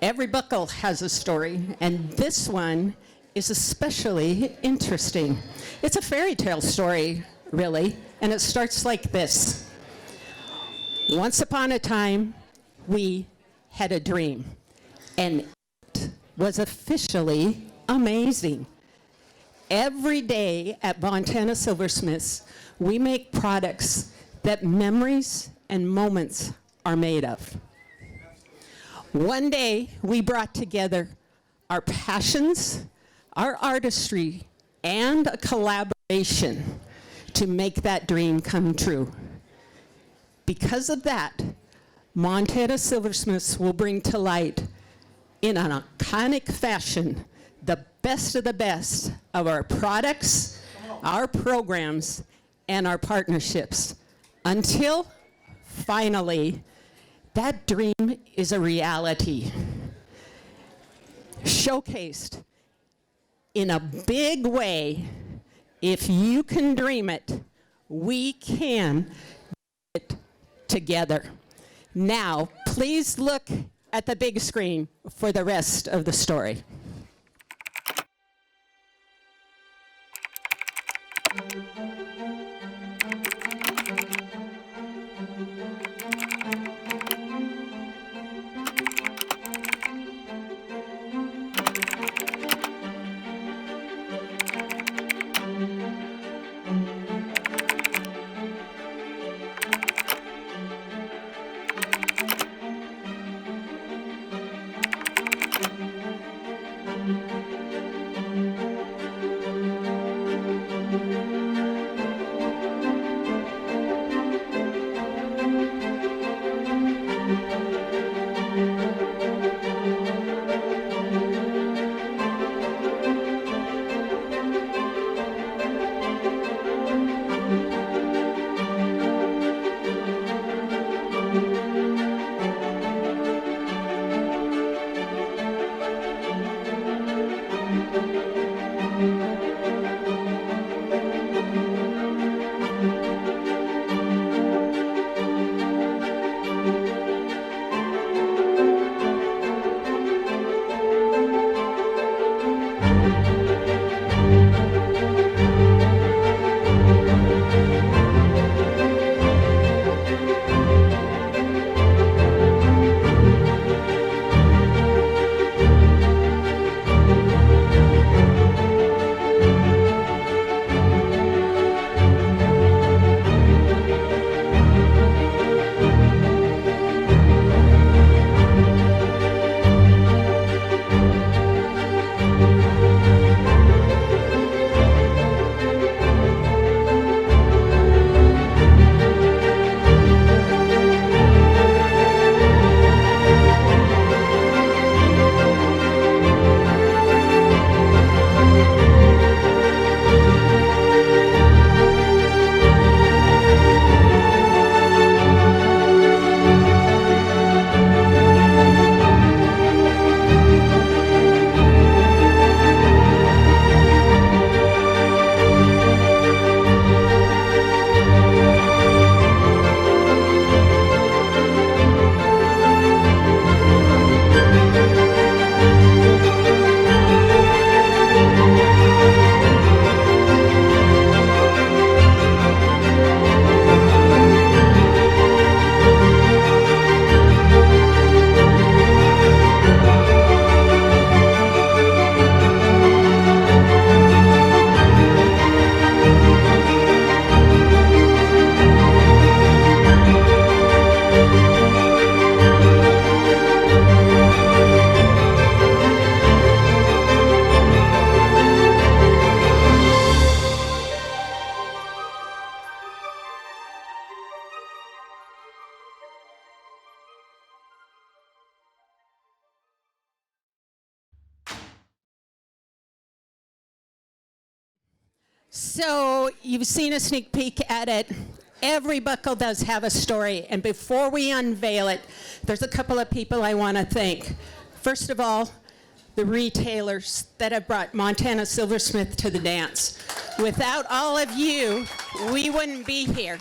Every buckle has a story, and this one is especially interesting. It's a fairy tale story, really, and it starts like this. Once upon a time, we had a dream, and it was officially amazing. Every day at Montana Silversmiths, we make products that memories and moments are made of. One day, we brought together our passions, our artistry, and a collaboration to make that dream come true. Because of that, Montana Silversmiths will bring to light, in an iconic fashion, the best of the best of our products, our programs, and our partnerships, until, finally, that dream is a reality. Showcased in a big way. If you can dream it, we can do it together. Now, please look at the big screen for the rest of the story. So you've seen a sneak peek at it. Every buckle does have a story, and before we unveil it, there's a couple of people I want to thank. First of all, the retailers that have brought Montana Silversmith to the dance. Without all of you, we wouldn't be here.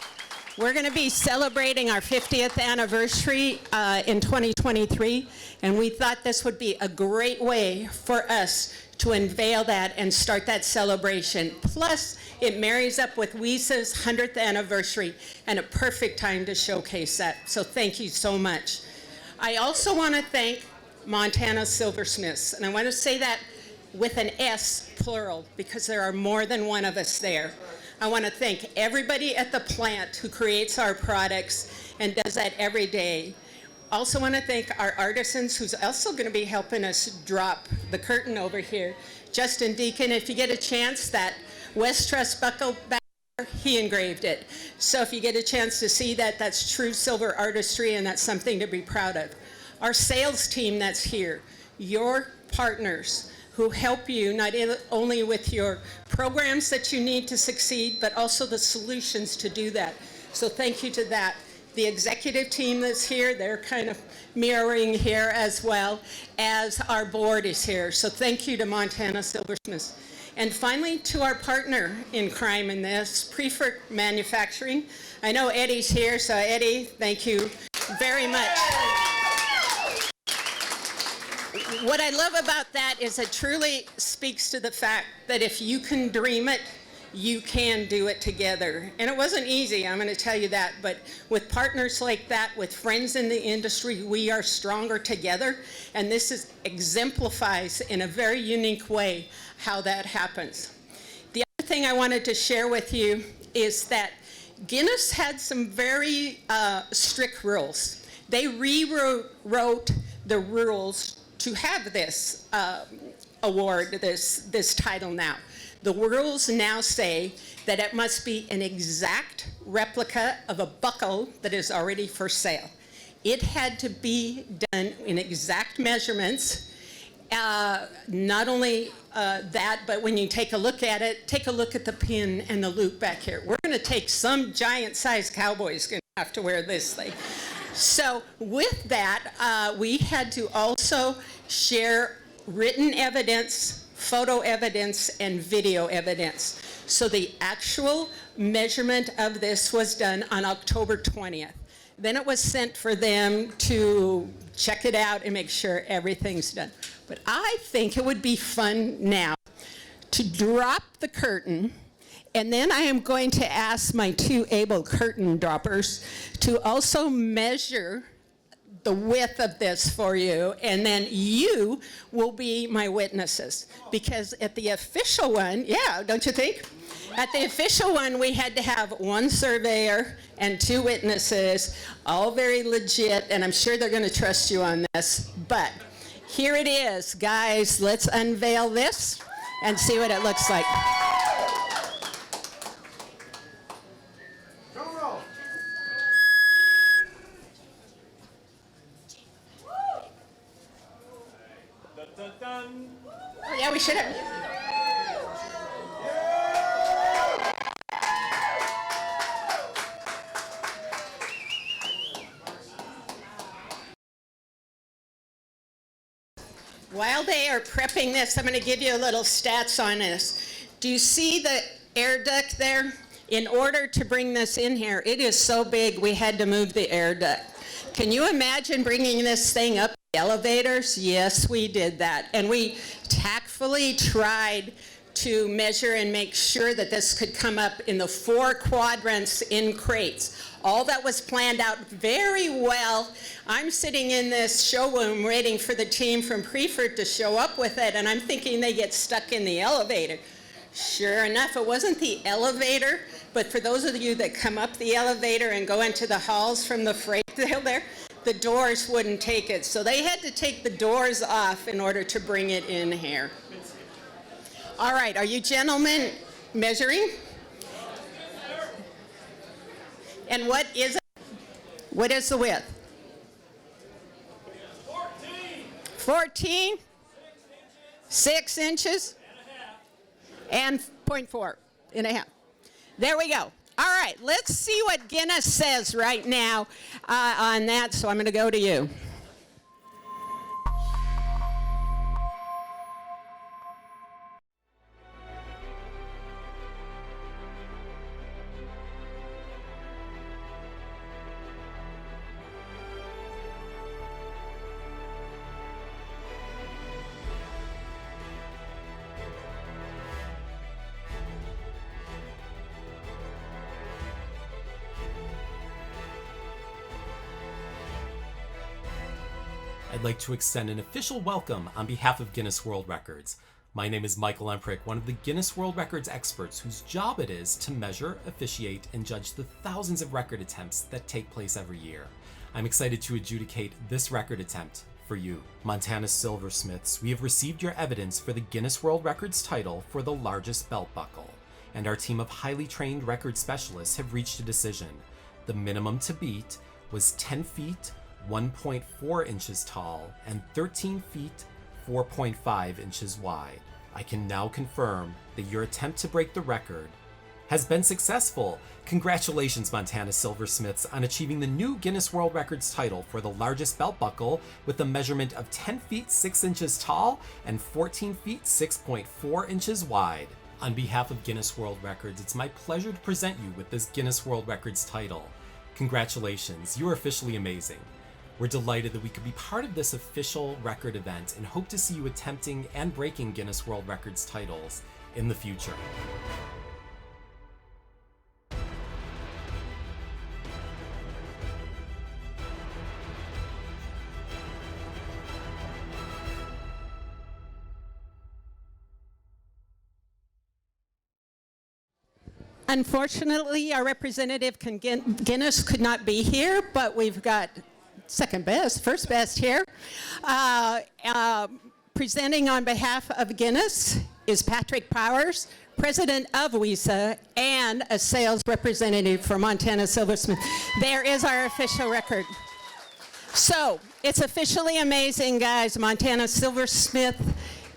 We're going to be celebrating our 50th anniversary in 2023, and we thought this would be a great way for us to unveil that and start that celebration. Plus, it marries up with WISA's 100th anniversary and a perfect time to showcase that. So thank you so much. I also want to thank Montana Silversmiths, and I want to say that with an S, plural, because there are more than one of us there. I want to thank everybody at the plant who creates our products and does that every day. Also want to thank our artisans who's also going to be helping us drop the curtain over here. Justin Deacon, if you get a chance, that West Truss buckle back there, he engraved it. So if you get a chance to see that, that's true silver artistry, and that's something to be proud of. Our sales team that's here, your partners, who help you not only with your programs that you need to succeed, but also the solutions to do that. So thank you to that. The executive team that's here, they're kind of mirroring here as well as our board is here. So thank you to Montana Silversmiths. And finally, to our partner in crime in this, Preferred Manufacturing. I know Eddie's here, so Eddie, thank you very much. What I love about that is it truly speaks to the fact that if you can dream it, you can do it together. And it wasn't easy, I'm going to tell you that, but with partners like that, with friends in the industry, we are stronger together, and this exemplifies in a very unique way how that happens. The other thing I wanted to share with you is that Guinness had some very strict rules. They rewrote the rules to have this award, this title now. The rules now say that it must be an exact replica of a buckle that is already for sale. It had to be done in exact measurements. Not only that, but when you take a look at it, take a look at the pin and the loop back here. We're going to take some giant-sized cowboy's going to have to wear this thing. So with that, we had to also share written evidence, photo evidence, and video evidence. So the actual measurement of this was done on October 20th. Then it was sent for them to check it out and make sure everything's done. But I think it would be fun now to drop the curtain, and then I am going to ask my two able curtain droppers to also measure the width of this for you, and then you will be my witnesses. Because at the official one, yeah, don't you think? At the official one, we had to have one surveyor and two witnesses, all very legit, and I'm sure they're going to trust you on this. But here it is, guys. Let's unveil this and see what it looks like. Oh, yeah, we should have. While they are prepping this, I'm going to give you a little stats on this. Do you see the air duct there? In order to bring this in here, it is so big we had to move the air duct. Can you imagine bringing this thing up the elevators? Yes, we did that. And we tactfully tried to measure and make sure that this could come up in the 4 quadrants in crates. All that was planned out very well. I'm sitting in this showroom waiting for the team from Preferred to show up with it, and I'm thinking they get stuck in the elevator. Sure enough, it wasn't the elevator, but for those of you that come up the elevator and go into the halls from the freight there, the doors wouldn't take it. So they had to take the doors off in order to bring it in here. All right, are you gentlemen measuring? And what is it? What is the width? 14? 6 inches? And 0.4 and a half. There we go. All right, let's see what Guinness says right now on that, so I'm going to go to you. like to extend an official welcome on behalf of Guinness World Records. My name is Michael Emprick, one of the Guinness World Records experts whose job it is to measure, officiate, and judge the thousands of record attempts that take place every year. I'm excited to adjudicate this record attempt for you. Montana Silversmiths, we have received your evidence for the Guinness World Records title for the largest belt buckle, and our team of highly trained record specialists have reached a decision. The minimum to beat was 10 feet, 1.4 inches tall, and 13 feet, 4.5 inches wide. I can now confirm that your attempt to break the record has been successful. Congratulations, Montana Silversmiths, on achieving the new Guinness World Records title for the largest belt buckle with a measurement of 10 feet 6 inches tall and 14 feet 6.4 inches wide. On behalf of Guinness World Records, it's my pleasure to present you with this Guinness World Records title. Congratulations, you are officially amazing. We're delighted that we could be part of this official record event and hope to see you attempting and breaking Guinness World Records titles in the future. Unfortunately, our representative Guinness could not be here, but we've got first best here. Presenting on behalf of Guinness is Patrick Powers, president of WISA and a sales representative for Montana Silversmith. There is our official record. So it's officially amazing, guys. Montana Silversmith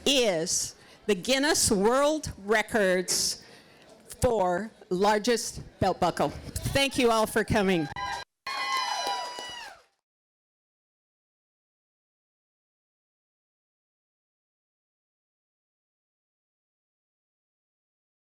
is the Guinness World Records for largest belt buckle. Thank you all for coming.